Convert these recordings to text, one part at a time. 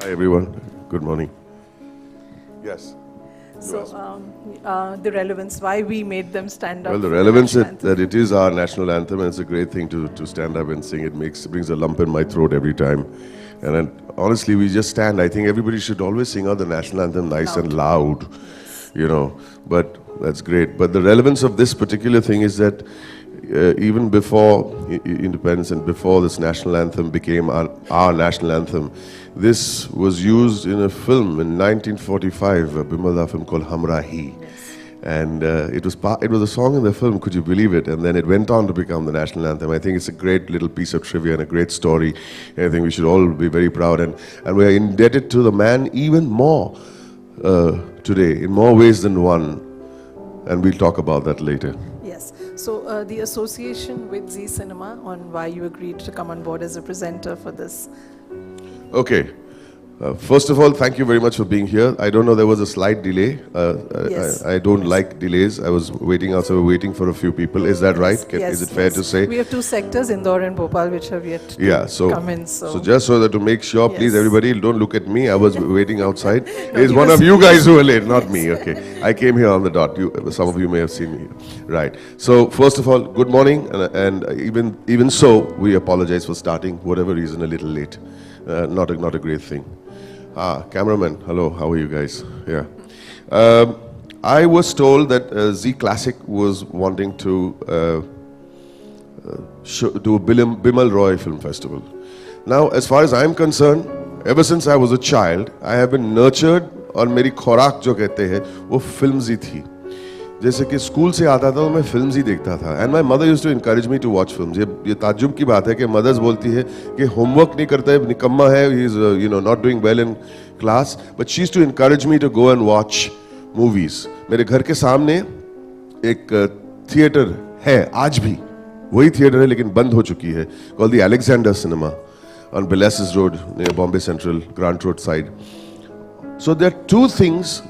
Hi everyone, good morning. Yes. So, the relevance, why we made them stand up. Well, the for relevance national anthem. that it is our national anthem, and it's a great thing to stand up and sing. It brings a lump in my throat every time. And then, honestly, we just stand. I think everybody should always sing out the national anthem nice and loud, you know. But that's great. But the relevance of this particular thing is that even before independence and before this national anthem became our national anthem, this was used in a film in 1945, a Bimala film called Hamrahi. And it was a song in the film, could you believe it? And then it went on to become the national anthem. I think it's a great little piece of trivia and a great story. And I think we should all be very proud. And we are indebted to the man even more today, in more ways than one. And we'll talk about that later. Yes. So the association with Zee Cinema on why you agreed to come on board as a presenter for this. Okay. First of all, thank you very much for being here. I don't know, there was a slight delay. Yes. I don't like delays. I was waiting also, waiting for a few people. Is that right? Yes, is it fair to say? We have two sectors, Indore and Bhopal, which have yet to come in. So just so that to make sure, please Yes. everybody, don't look at me. I was waiting outside. No, It's one of you guys who were late, not me. Okay. I came here on the dot. Some of you may have seen me here. Right. So first of all, good morning. And even so, we apologize for starting, whatever reason, a little late. Not a great thing. Cameraman, hello, how are you guys? Yeah. I was told that Zee Classic was wanting to do a Bimal Roy Film Festival. Now, as far as I'm concerned, ever since I was a child, I have been nurtured और मेरी खुराक जो कहते हैं वो films ही थी. जैसे कि स्कूल से आता था तो मैं फिल्म्स ही देखता था. And my mother used to encourage me to watch films. ये ताज्जुब की बात है कि मदर्स बोलती है कि होमवर्क नहीं करता है, निकम्मा है, he is not doing well in class, but she used to encourage me to go and watch movies. मेरे घर के सामने एक थिएटर है आज भी, वही थिएटर है लेकिन बंद हो चुकी है, called the Alexander cinema on Bellasis road near Bombay central, grant road side. So there are two things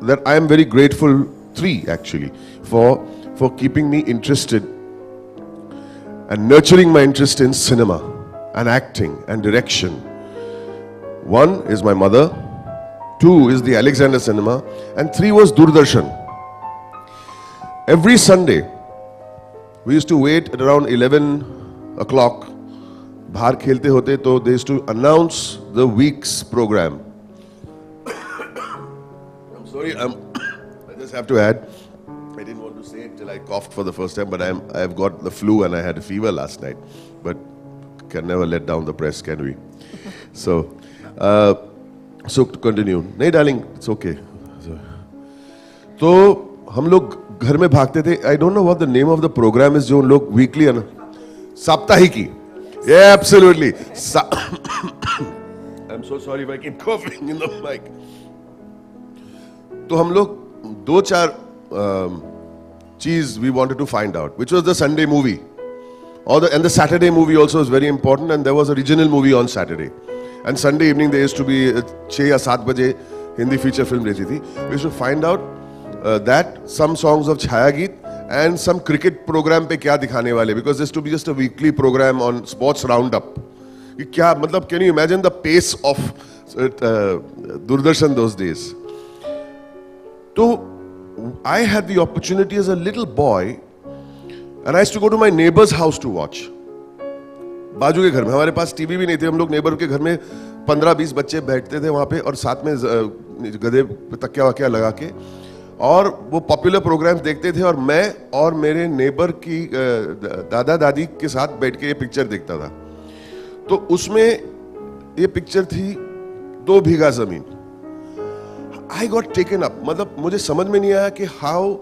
that I am very grateful, three actually, for keeping me interested and nurturing my interest in cinema and acting and direction. One is my mother, two is the Alexander Cinema, and three was Doordarshan. Every Sunday, we used to wait at around 11 o'clock. बाहर खेलते होते तो they used to announce the week's program. Sorry, I just have to add, I didn't want to say it till I coughed for the first time, but I've got the flu and I had a fever last night. But can never let down the press, can we? So to continue. नहीं darling, it's okay. तो हम लोग घर में भागते थे. I don't know what the name of the program is जो उन लोग weekly Saptahiki. Yeah, absolutely. I'm so sorry if I keep coughing in the mic. तो हम लोग दो चार चीज we wanted to find out, which was the Sunday movie, and the Saturday movie also was very important, and there was a regional movie on Saturday, and Sunday evening there used to be 6 या 7 बजे Hindi feature film रहती थी. We used to find out that some songs of छाया गीत and some cricket program पे क्या दिखाने वाले, because there used to be just a weekly program on sports roundup. कि क्या मतलब, can you imagine the pace of Doordarshan those days? So I had the opportunity as a little boy, and I used to go to my neighbor's house to watch. बाजू के घर में, हमारे पास TV भी नहीं थे, हम लोग नेबर के घर में 15-20 बच्चे बैठते थे वहाँ पे, और साथ में गधे तकिया वकिया लगा के, और वो पॉपुलर प्रोग्राम देखते थे, और मैं और मेरे नेबर की दादा दादी के साथ बैठ के ये पिक्चर देखता था. तो उसमें ये पिक्चर थी 2 बीघा जमीन. I got taken up. मतलब मुझे समझ में नहीं आया कि how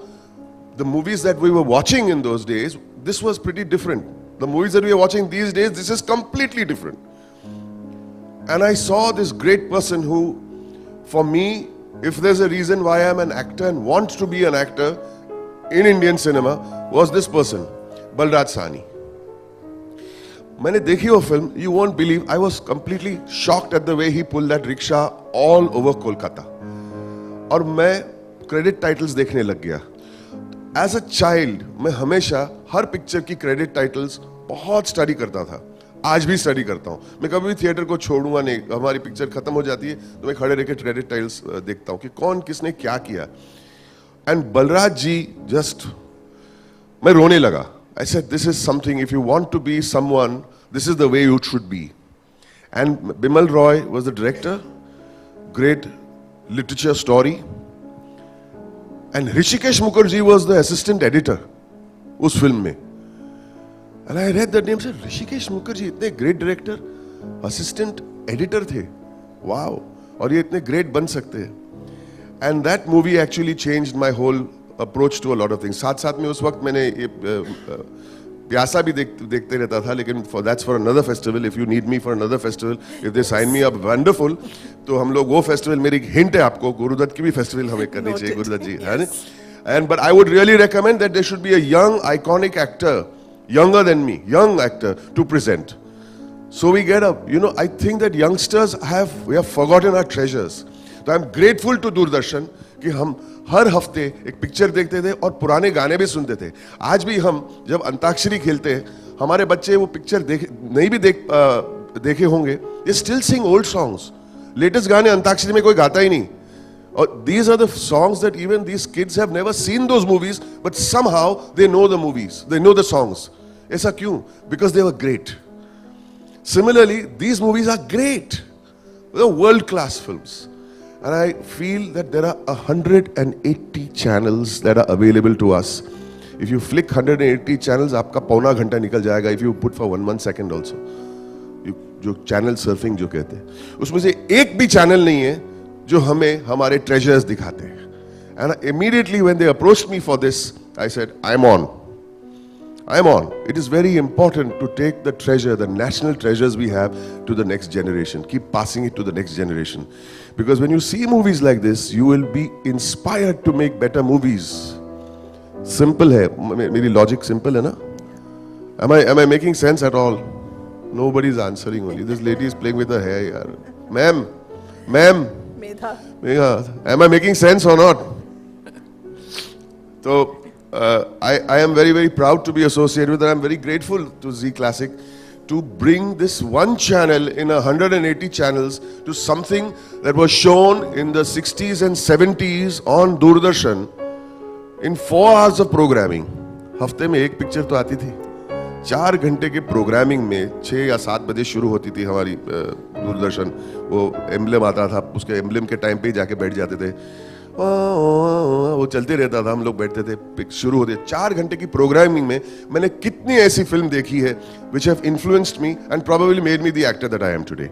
the movies that we were watching in those days, this was pretty different. The movies that we are watching these days, this is completely different. And I saw this great person who, for me, if there's a reason why I'm an actor and want to be an actor in Indian cinema, was this person, Balraj Sahni. मैंने देखी वो film, you won't believe, I was completely shocked at the way he pulled that rickshaw all over Kolkata. और मैं credit titles देखने लग गया. As a child मैं हमेशा हर पिक्चर की क्रेडिट टाइटल्स बहुत स्टडी करता था. आज भी स्टडी करता हूँ। मैं कभी भी थिएटर को छोड़ूंगा नहीं। हमारी पिक्चर खत्म हो जाती है तो मैं खड़े रह के क्रेडिट टाइल्स देखता हूँ कि कौन किसने क्या किया। एंड बलराज जी जस्ट, मैं रोने लगा। I said this is something, if you want to be someone, this is the way you should be. And Bimal Roy was the director, great literature story, and Hrishikesh Mukherjee was the assistant editor उस film में। And I read that name, said Hrishikesh Mukherjee इतने great director, assistant editor थे, wow, और ये इतने great बन सकते हैं। And that movie actually changed my whole approach to a lot of things. साथ साथ में उस वक्त मैंने ये प्यासा भी देखते रहता था, लेकिन that's for another festival. If you need me for another festival, if they sign me up, wonderful. तो हम लोग वो फेस्टिवल, मेरी हिंट है आपको, गुरुदत्त की भी फेस्टिवल हमें करनी चाहिए, गुरुदत्त जी, है ना। And but I would really recommend that there should be a young iconic actor, younger than me, young actor to present. So we get up, you know, I think that youngsters we have forgotten our treasures. So I'm grateful to Doordarshan कि हम हर हफ्ते एक picture देखते थे और पुराने गाने भी सुनते थे। आज भी हम जब अंताक्षरी खेलते हैं, हमारे बच्चे वो पिक्चर नहीं भी देखे होंगे, they still sing old songs. Latest गाने अंताक्षरी में कोई गाता ही नहीं। Or these are the songs that even these kids have never seen those movies, but somehow they know the movies, they know the songs. ऐसा क्यों? Because they were great. Similarly, these movies are great. They're world-class films. And I feel that there are 180 channels that are available to us. If you flick 180 channels, आपका पौना घंटा निकल जाएगा, if you put for 1 second also. जो channel surfing जो कहते हैं, उसमें से एक भी channel नहीं है जो हमें हमारे treasures दिखाते हैं। And immediately when they approached me for this, I said, I'm on. It is very important to take the treasure, the national treasures we have, to the next generation. Keep passing it to the next generation. Because when you see movies like this, you will be inspired to make better movies. Simple है, मेरी logic simple है ना? Am I making sense at all? Nobody's answering only. This lady is playing with her hair, yaar. Ma'am. Megha, am I making sense or not? So I am very, very proud to be associated with it. I'm very grateful to Zee Classic to bring this one channel in 180 channels to something that was shown in the 60s and 70s on Doordarshan in 4 hours of programming. हफ्ते में एक picture तो आती थी। 4 घंटे के programming में 6 या 7 बजे शुरू होती थी हमारी दूरदर्शन। वो एम्बलम आता था, उसके एम्बलम के टाइम पे ही जाके बैठ जाते थे, वो चलते रहता था, हम लोग बैठते थे, शुरू होते। 4 घंटे की प्रोग्रामिंग में मैंने कितनी ऐसी फिल्म देखी है which have influenced me and probably made me the actor that I am today.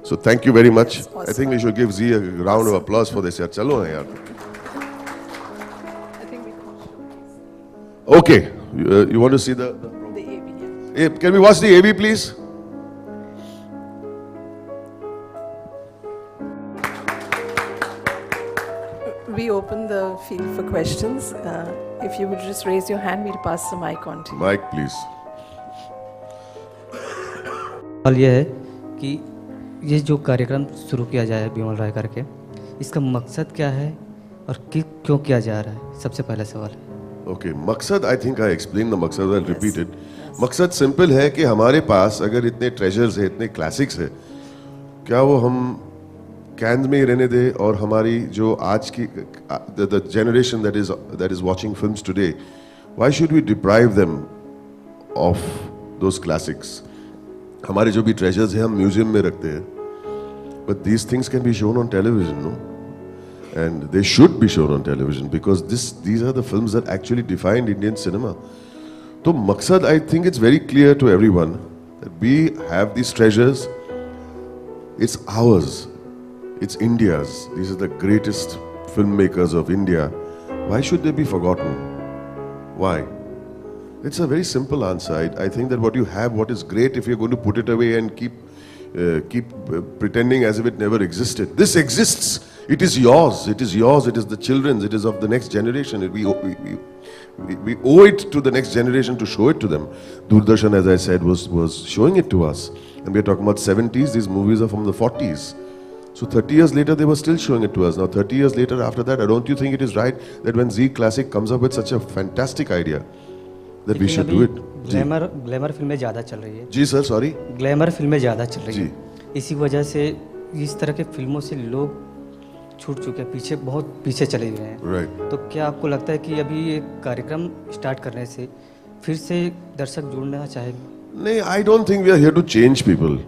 So thank you very much. I think we should give Zee a round of applause for this. यार चलो ना यार। Okay, you want to see the AV, yeah. Hey, can we watch the AV, please? We open the field for questions. If you would just raise your hand, we'll pass the mic on to you. Mic, please. सवाल ये है कि ये जो कार्यक्रम शुरू किया जाए बिमल राय करके, इसका मकसद क्या है और क्यों किया जा रहा है? सबसे पहला सवाल है। Okay, मकसद, I think I explained the मकसद, I'll repeat it. मकसद सिंपल है कि हमारे पास अगर इतने ट्रेजर्स है, इतने क्लासिक्स है, क्या वो हम कैन में ही रहने दे और हमारी जो आज की the generation that is watching films today, why should we deprive them of those classics? हमारे जो भी ट्रेजर्स हैं हम म्यूजियम में रखते हैं, but these things can be shown on television, no? And they should be shown on television because these are the films that actually defined Indian cinema. So maqsad, I think it's very clear to everyone that we have these treasures. It's ours. It's India's. These are the greatest filmmakers of India. Why should they be forgotten? Why? It's a very simple answer. I think that what you have, what is great, if you're going to put it away and keep pretending as if it never existed. This exists. It is yours. It is yours. It is the children's. It is of the next generation. We owe it to the next generation to show it to them. Doordarshan, as I said, was showing it to us. And we are talking about 70s. These movies are from the 40s. So 30 years later, they were still showing it to us. Now 30 years later, after that, don't you think it is right that when Zee Classic comes up with such a fantastic idea that we लेकिन should अभी do it. Ji glamour फिल्में ज़्यादा चल रही है, जी sir, sorry. Glamour फिल्में ज़्यादा चल रही जी। है, इसी वजह से इस तरह के फिल्मों से लोग छूट चुके हैं, पीछे बहुत पीछे चले गए हैं। राइट। तो क्या आपको लगता है कि अभी ये कार्यक्रम स्टार्ट करने से फिर से दर्शक जुड़ना चाहेंगे? नहीं, I don't think we are here to change people.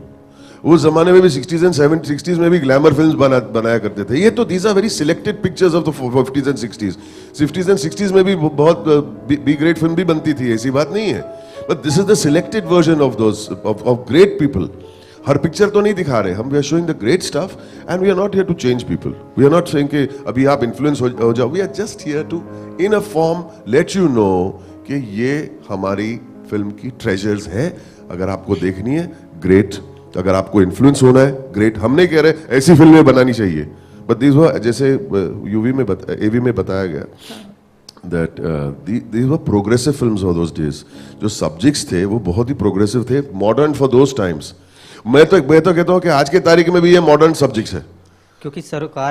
उस जमाने में भी 60s एंड 60s में भी ग्लैमर फिल्म्स बनाया करते थे। ये तो these are very selected pictures of the 50s and 60s। 50s and 60s में भी बहुत बी ग्रेट फिल्म भी बनती थी, ऐसी बात नहीं है। But this is the selected version of those of great people. हर पिक्चर तो नहीं दिखा रहे हम। We are showing the great stuff and we are not here to change people. We are not saying कि अभी आप इन्फ्लुएंस हो जाओ। We are just here to in a form let you know कि ये हमारी फिल्म की treasures है। अगर आपको देखनी है ग्रेट, अगर आपको इन्फ्लुएंस होना है ग्रेट। हम नहीं कह रहे ऐसी फिल्में बनानी चाहिए, बट दिस वर जैसे यूवी में एवी में बताया गया that these were progressive films for those days. जो सब्जेक्ट्स थे वो बहुत ही प्रोग्रेसिव थे, मॉडर्न फॉर दोज टाइम्स। मैं तो कहता हूँ कि आज के तारीख में भी ये मॉडर्न सब्जेक्ट्स है। क्योंकि सरकार